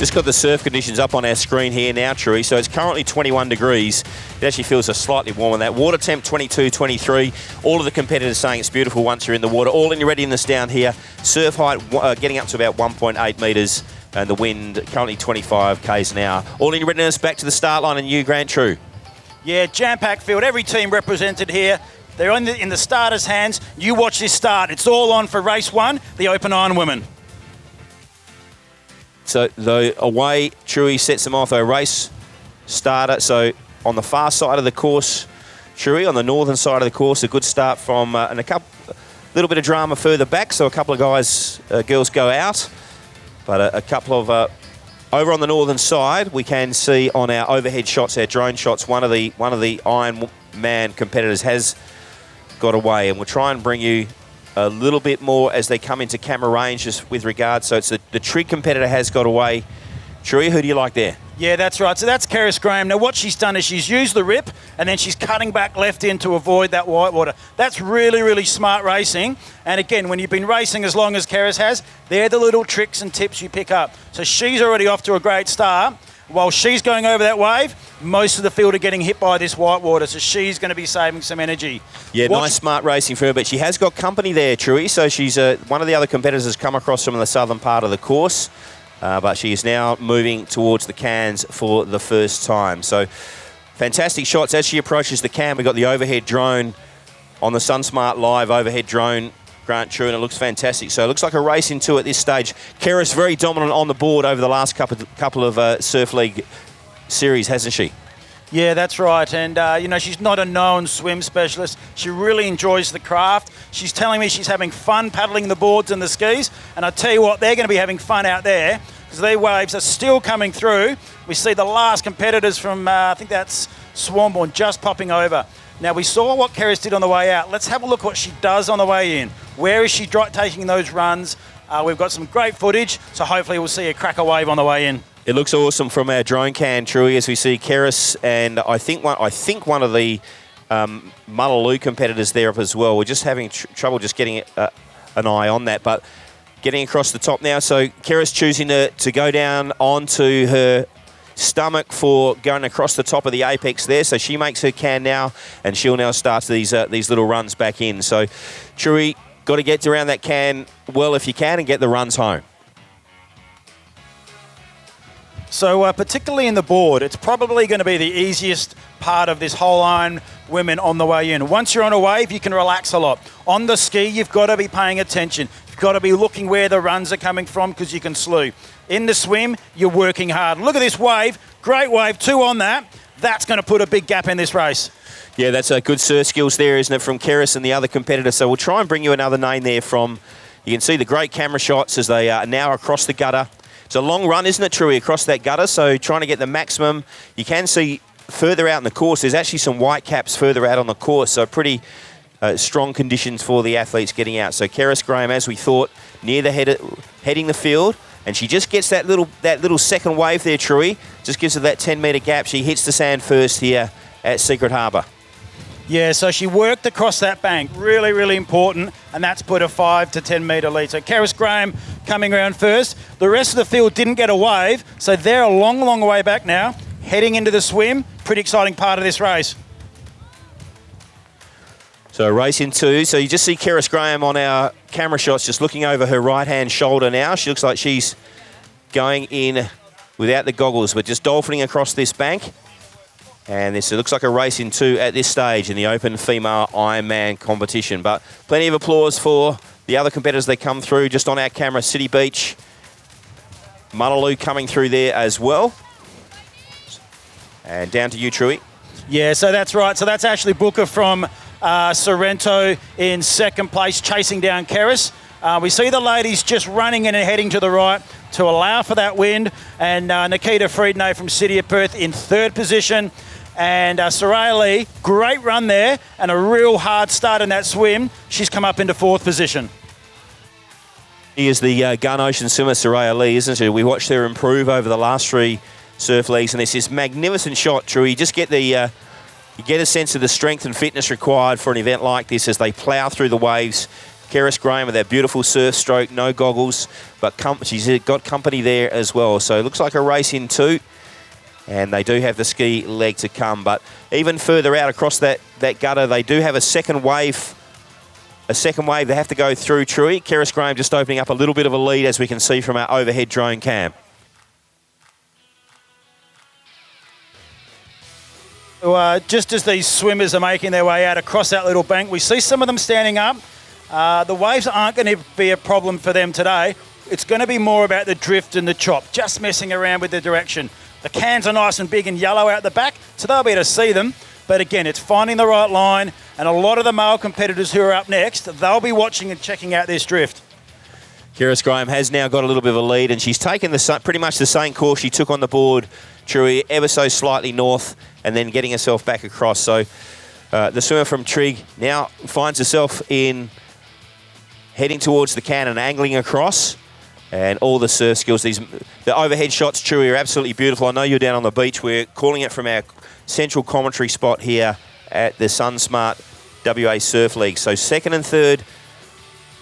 Just got the surf conditions up on our screen here now, Chewy. So it's currently 21 degrees. It actually feels a slightly warmer than that. Water temp 22, 23. All of the competitors saying it's beautiful once you're in the water. All in your readiness down here. Surf height getting up to about 1.8 metres. And the wind currently 25 k's an hour. All in your readiness, back to the start line and you, Grant True. Yeah, jam-packed field. Every team represented here. They're in the starters' hands. You watch this start. It's all on for race 1, the Open Iron Women. So the away, Chewy sets them off. A race starter. So on the far side of the course, Chewy, on the northern side of the course, a good start from and a little bit of drama further back. So a couple of girls go out, but a couple of over on the northern side, we can see on our overhead shots, our drone shots, one of the Iron Man competitors has got away, and we'll try and bring you a little bit more as they come into camera range just with regards. So it's the trig competitor has got away. Chewy, who do you like there? Yeah, that's right. So that's Keris Graham. Now what she's done is she's used the rip and then she's cutting back left in to avoid that whitewater. That's really, really smart racing. And again, when you've been racing as long as Keris has, they're the little tricks and tips you pick up. So she's already off to a great start. While she's going over that wave, most of the field are getting hit by this whitewater, so she's going to be saving some energy. Yeah, nice smart racing for her, but she has got company there, Chewy. So she's one of the other competitors has come across from the southern part of the course. But she is now moving towards the cans for the first time. So fantastic shots as she approaches the can. We've got the overhead drone on the SunSmart Live overhead drone, Grant True, and it looks fantastic. So it looks like a race in two at this stage. Keris very dominant on the board over the last couple of Surf League series, hasn't she? Yeah, that's right. And, she's not a known swim specialist. She really enjoys the craft. She's telling me she's having fun paddling the boards and the skis. And I tell you what, they're going to be having fun out there because their waves are still coming through. We see the last competitors from, I think that's Swanbourne, just popping over. Now, we saw what Keris did on the way out. Let's have a look what she does on the way in. Where is she taking those runs? We've got some great footage, so hopefully we'll see a cracker wave on the way in. It looks awesome from our drone can, Chewy, as we see Keris and I think one of the Mullaloo competitors there up as well. We're just having trouble just getting an eye on that, but getting across the top now. So Keris choosing to go down onto her stomach for going across the top of the apex there. So she makes her can now, and she'll now start these little runs back in. So Chewy, got to get around that can well if you can and get the runs home. So particularly in the board, it's probably going to be the easiest part of this whole Iron Women on the way in. Once you're on a wave, you can relax a lot. On the ski, you've got to be paying attention. You've got to be looking where the runs are coming from because you can slew. In the swim, you're working hard. Look at this wave. Great wave, 2 on that. That's going to put a big gap in this race. Yeah, that's a good surf skills there, isn't it, from Keris and the other competitor. So we'll try and bring you another name there from, you can see the great camera shots as they are now across the gutter. It's a long run, isn't it, Chewy, across that gutter, so trying to get the maximum. You can see further out in the course, there's actually some white caps further out on the course, so pretty strong conditions for the athletes getting out. So Keris Graham, as we thought, near the heading the field, and she just gets that little second wave there, Chewy, just gives her that 10-metre gap. She hits the sand first here at Secret Harbour. Yeah, so she worked across that bank. Really, really important, and that's put a 5 to 10 metre lead. So Keris Graham coming around first. The rest of the field didn't get a wave, so they're a long, long way back now, heading into the swim. Pretty exciting part of this race. So race in 2. So you just see Keris Graham on our camera shots just looking over her right-hand shoulder now. She looks like she's going in without the goggles, but just dolphining across this bank. And this looks like a race in 2 at this stage in the Open Female Ironman competition. But plenty of applause for the other competitors that come through just on our camera. City Beach, Mullaloo coming through there as well. And down to you, Chewy. Yeah, so that's right. So that's Ashley Booker from Sorrento in second place, chasing down Keris. We see the ladies just running in and heading to the right to allow for that wind. And Nikita Friednay from City of Perth in third position. And Soraya Lee, great run there and a real hard start in that swim. She's come up into fourth position. She is the Gun Ocean swimmer, Soraya Lee, isn't she? We watched her improve over the last 3 surf leagues, and it's this magnificent shot, Drew. You just get you get a sense of the strength and fitness required for an event like this as they plough through the waves, Keris Graham with that beautiful surf stroke, no goggles, but she's got company there as well. So it looks like a race in 2. And they do have the ski leg to come. But even further out across that gutter, they do have a second wave. A second wave they have to go through, Truey. Keris Graham just opening up a little bit of a lead, as we can see from our overhead drone cam. Just as these swimmers are making their way out across that little bank, we see some of them standing up. The waves aren't going to be a problem for them today. It's going to be more about the drift and the chop, just messing around with the direction. The cans are nice and big and yellow out the back, so they'll be able to see them. But again, it's finding the right line, and a lot of the male competitors who are up next, they'll be watching and checking out this drift. Keris Graham has now got a little bit of a lead, and she's taken pretty much the same course she took on the board, Truey, ever so slightly north, and then getting herself back across. So the swimmer from Trigg now finds herself heading towards the can and angling across. And all the surf skills, the overhead shots, Truey, are absolutely beautiful. I know you're down on the beach. We're calling it from our central commentary spot here at the SunSmart WA Surf League. So second and third.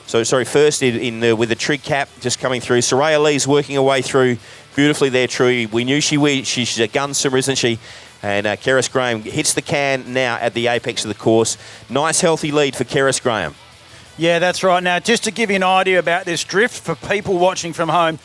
First with the Trigg cap just coming through. Soraya Lee's working her way through beautifully there, Truey. We knew she's a gun swimmer, isn't she? And Keris Graham hits the can now at the apex of the course. Nice, healthy lead for Keris Graham. Yeah, that's right. Now, just to give you an idea about this drift for people watching from home,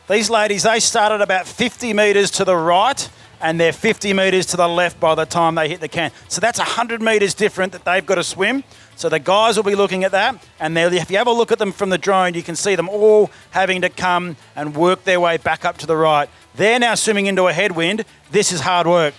these ladies, they started about 50 metres to the right and they're 50 metres to the left by the time they hit the can. So that's 100 metres different that they've got to swim. So the guys will be looking at that, and if you have a look at them from the drone, you can see them all having to come and work their way back up to the right. They're now swimming into a headwind. This is hard work.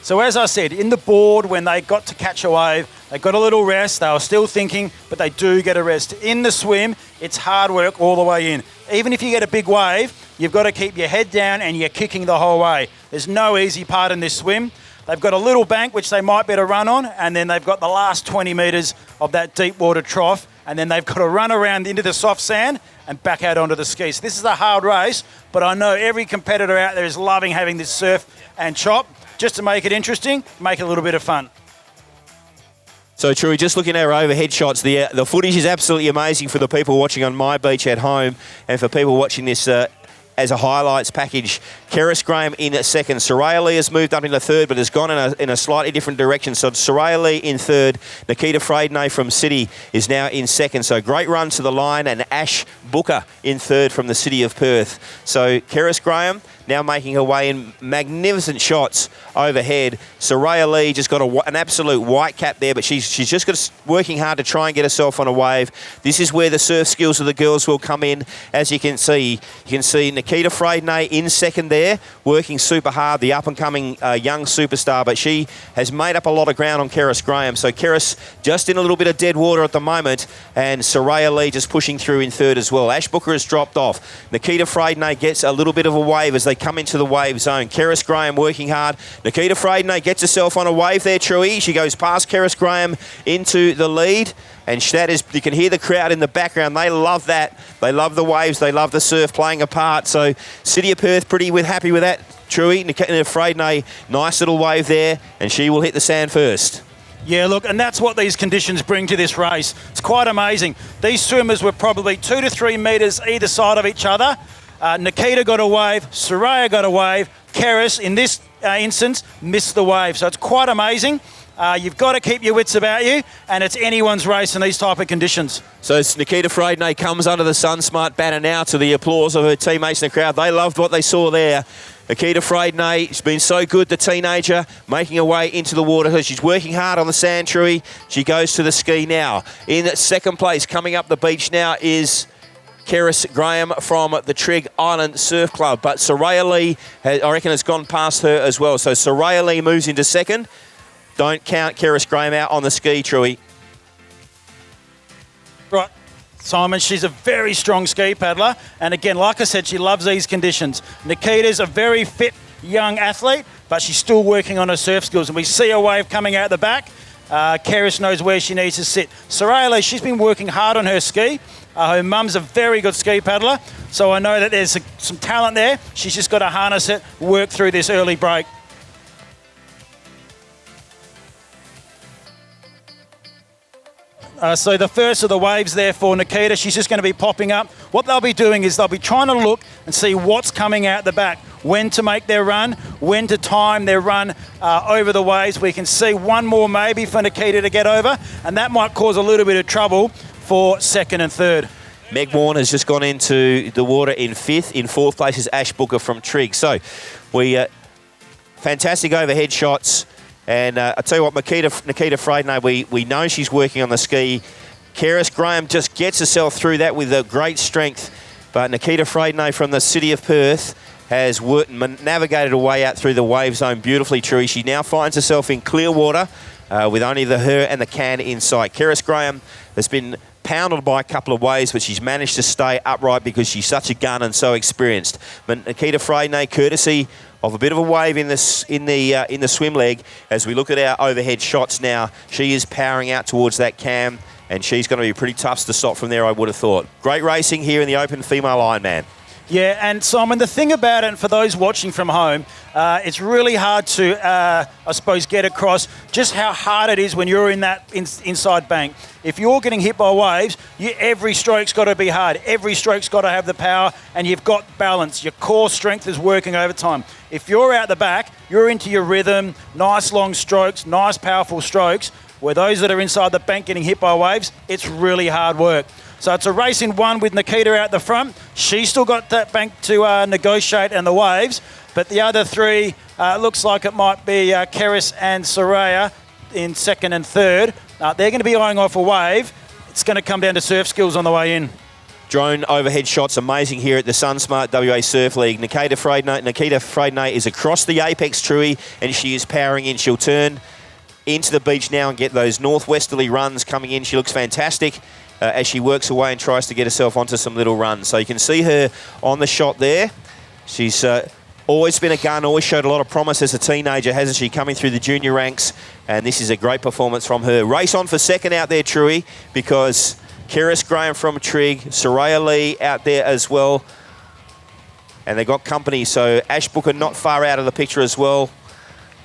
So as I said, in the board, when they got to catch a wave, they got a little rest. They were still thinking, but they do get a rest. In the swim, it's hard work all the way in. Even if you get a big wave, you've got to keep your head down and you're kicking the whole way. There's no easy part in this swim. They've got a little bank which they might be able to run on, and then they've got the last 20 metres of that deep water trough, and then they've got to run around into the soft sand and back out onto the skis. This is a hard race, but I know every competitor out there is loving having this surf and chop, just to make it interesting, make it a little bit of fun. So, Truey, just looking at our overhead shots, the footage is absolutely amazing for the people watching on my beach at home, and for people watching this as a highlights package. Keris Graham in second. Soraya Lee has moved up into third, but has gone in a slightly different direction. So Soraya Lee in third. Nikita Fraidenay from City is now in second. So great run to the line, and Ash Booker in third from the City of Perth. So Keris Graham now making her way in magnificent shots overhead. Soraya Lee just got an absolute white cap there, but she's just working hard to try and get herself on a wave. This is where the surf skills of the girls will come in, as you can see. You can see Nikita Fraidenay in second there, working super hard, the up-and-coming young superstar, but she has made up a lot of ground on Keris Graham. So Keris just in a little bit of dead water at the moment, and Soraya Lee just pushing through in third as well. Ash Booker has dropped off. Nikita Fraidenay gets a little bit of a wave as they come into the wave zone. Keris Graham working hard. Nikita Fraidenay gets herself on a wave there, Truey. She goes past Keris Graham into the lead. And that is, you can hear the crowd in the background. They love that. They love the waves. They love the surf playing a part. So City of Perth pretty happy with that, Truey. Nikita Fraidenay, nice little wave there. And she will hit the sand first. Yeah, look, and that's what these conditions bring to this race. It's quite amazing. These swimmers were probably 2 to 3 metres either side of each other. Nikita got a wave, Soraya got a wave, Keris, in this instance, missed the wave. So it's quite amazing. You've got to keep your wits about you, and it's anyone's race in these type of conditions. So Nikita Fraidenay comes under the SunSmart banner now to the applause of her teammates in the crowd. They loved what they saw there. Nikita Fraidenay has been so good, the teenager, making her way into the water. She's working hard on the sand, Truey. She goes to the ski now. In second place, coming up the beach now, is Keris Graham from the Trigg Island Surf Club. But Soraya Lee, I reckon, has gone past her as well. So Soraya Lee moves into second. Don't count Keris Graham out on the ski, Truey. Right, Simon, she's a very strong ski paddler. And again, like I said, she loves these conditions. Nikita's a very fit young athlete, but she's still working on her surf skills. And we see a wave coming out the back. Keris knows where she needs to sit. Soraya Lee, she's been working hard on her ski. Her mum's a very good ski paddler, so I know that there's some talent there. She's just got to harness it, work through this early break. So the first of the waves there for Nikita, she's just going to be popping up. What they'll be doing is they'll be trying to look and see what's coming out the back, when to make their run, when to time their run over the waves. We can see one more maybe for Nikita to get over, and that might cause a little bit of trouble for second and third. Meg Warner's just gone into the water in fifth. In fourth place is Ash Booker from Trigg. So fantastic overhead shots. And I tell you what, Nikita Freydenay, we know she's working on the ski. Keris Graham just gets herself through that with a great strength. But Nikita Freydenay from the city of Perth has navigated her way out through the wave zone beautifully, Truey. She now finds herself in clear water with only her and the can in sight. Keris Graham has been pounded by a couple of waves, but she's managed to stay upright because she's such a gun and so experienced. But Nikita Freydenay, courtesy of a bit of a wave in the swim leg, as we look at our overhead shots now, she is powering out towards that cam, and she's going to be pretty tough to stop from there, I would have thought. Great racing here in the Open Female Ironman. Yeah, and Simon, the thing about it, and for those watching from home, it's really hard to, I suppose, get across just how hard it is when you're in that inside bank. If you're getting hit by waves, every stroke's got to be hard. Every stroke's got to have the power, and you've got balance. Your core strength is working over time. If you're out the back, you're into your rhythm, nice long strokes, nice powerful strokes, where those that are inside the bank getting hit by waves, it's really hard work. So it's a race in one with Nikita out the front. She's still got that bank to negotiate and the waves, but the other three, looks like it might be Keris and Soraya in second and third. They're going to be eyeing off a wave. It's going to come down to surf skills on the way in. Drone overhead shots amazing here at the SunSmart WA Surf League. Nikita Freydenay is across the apex, Truey, and she is powering in. She'll turn into the beach now and get those northwesterly runs coming in. She looks fantastic as she works away and tries to get herself onto some little runs. So you can see her on the shot there. She's always been a gun, always showed a lot of promise as a teenager, hasn't she, coming through the junior ranks. And this is a great performance from her. Race on for second out there, Truey, because Keris Graham from Trigg, Soraya Lee out there as well. And they got company, so Ash Booker not far out of the picture as well.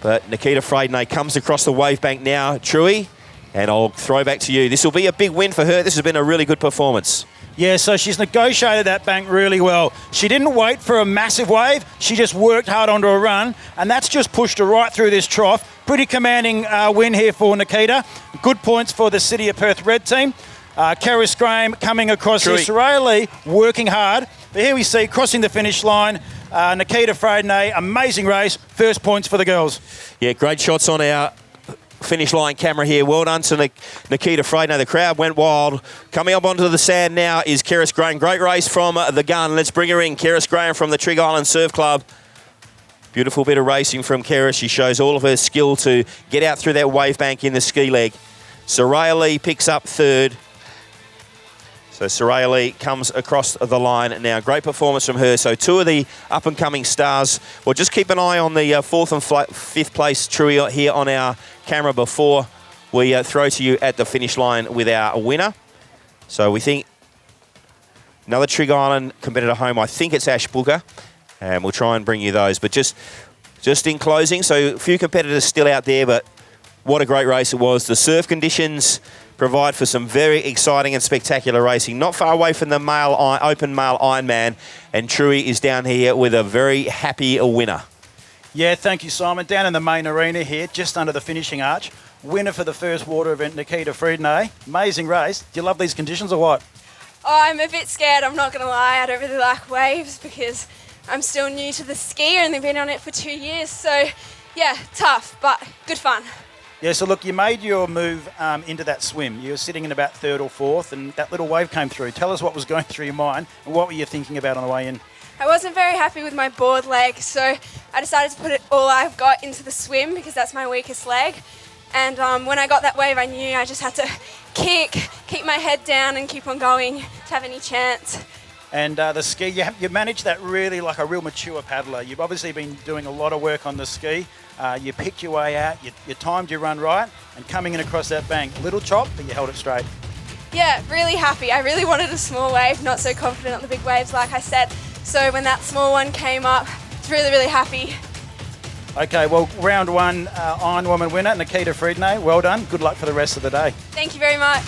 But Nikita Freydenay comes across the wave bank now, Truey, and I'll throw back to you. This will be a big win for her. This has been a really good performance. Yeah, so she's negotiated that bank really well. She didn't wait for a massive wave. She just worked hard onto a run, and that's just pushed her right through this trough. Pretty commanding win here for Nikita. Good points for the City of Perth Red team. Keris Graham coming across here. Soraya Lee working hard. But here we see, crossing the finish line, Nikita Freydenay, amazing race. First points for the girls. Yeah, great shots on our finish line camera here. Well done to Nikita Freydenay. The crowd went wild. Coming up onto the sand now is Keris Graham. Great race from the gun. Let's bring her in. Keris Graham from the Trigg Island Surf Club. Beautiful bit of racing from Keris. She shows all of her skill to get out through that wave bank in the ski leg. Soraya Lee picks up third. So Soraya Lee comes across the line now. Great performance from her. So two of the up-and-coming stars. Well, just keep an eye on the fourth and fifth place Truey here on our camera before we throw to you at the finish line with our winner. So we think another Trigg Island competitor home. I think it's Ash Booker, and we'll try and bring you those. But just in closing, so a few competitors still out there, but what a great race it was. The surf conditions provide for some very exciting and spectacular racing. Not far away from the Open Male Ironman, and Truey is down here with a very happy winner. Yeah, thank you, Simon. Down in the main arena here, just under the finishing arch. Winner for the first water event, Nikita Freydenay. Amazing race. Do you love these conditions or what? Oh, I'm a bit scared, I'm not going to lie. I don't really like waves because I'm still new to the ski and I've been on it for 2 years. So, yeah, tough, but good fun. Yeah, so look, you made your move into that swim. You were sitting in about third or fourth, and that little wave came through. Tell us what was going through your mind, and what were you thinking about on the way in? I wasn't very happy with my board leg, so I decided to put all I've got into the swim because that's my weakest leg. And when I got that wave, I knew I just had to keep my head down and keep on going to have any chance. And the ski, you managed that really like a real mature paddler. You've obviously been doing a lot of work on the ski. You picked your way out, you timed your run right, and coming in across that bank, little chop, but you held it straight. Yeah, really happy. I really wanted a small wave, not so confident on the big waves, like I said. So when that small one came up, I was really, really happy. Okay, well, round one Ironwoman winner, Nikita Friednay. Well done. Good luck for the rest of the day. Thank you very much.